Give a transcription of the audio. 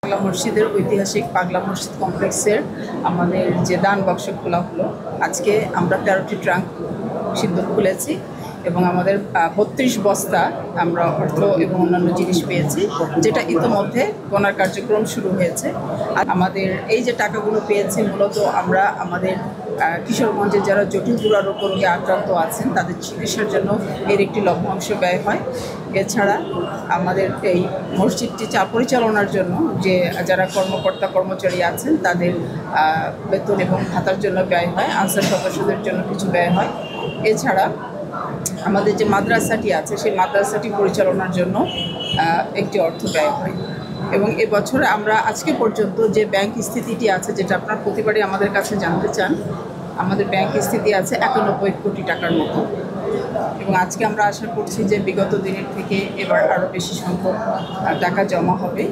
পাগলা মসজিদের ঐতিহাসিক পাগলা মসজিদ কমপ্লেক্সের আমাদের যে দান বাক্স খোলা হলো, আজকে আমরা 13টি ট্রাঙ্ক সিন্দুক খুলেছি এবং আমাদের 32 বস্তা আমরা অর্থ এবং অন্যান্য জিনিস পেয়েছি, যেটা ইতোমধ্যে গণার কার্যক্রম শুরু হয়েছে। আর আমাদের এই যে টাকাগুলো পেয়েছি মূলত আমরা আমাদের কিশোরগঞ্জে যারা জটিল দুরারোগ্য রোগে আক্রান্ত আছেন তাদের চিকিৎসার জন্য এর একটি লভ্যাংশ ব্যয় হয়। এছাড়া আমাদের এই মসজিদটি পরিচালনার জন্য যে যারা কর্মকর্তা কর্মচারী আছেন তাদের বেতন এবং ভাতার জন্য ব্যয় হয়, আনসার সদস্যদের জন্য কিছু ব্যয় হয়। এছাড়া আমাদের যে মাদ্রাসাটি আছে সেই মাদ্রাসাটি পরিচালনার জন্য একটি অর্থ ব্যয় হয়। এবং এবছরে আমরা আজকে পর্যন্ত যে ব্যাংক স্থিতিটি আছে, যেটা আপনারা প্রতিবারই আমাদের কাছে জানতে চান, আমাদের ব্যাংক স্থিতি আছে 91 কোটি টাকার মতো। এবং আজকে আমরা আশা করছি যে বিগত দিনের থেকে এবার আরও বেশি সংখ্যক টাকা জমা হবে।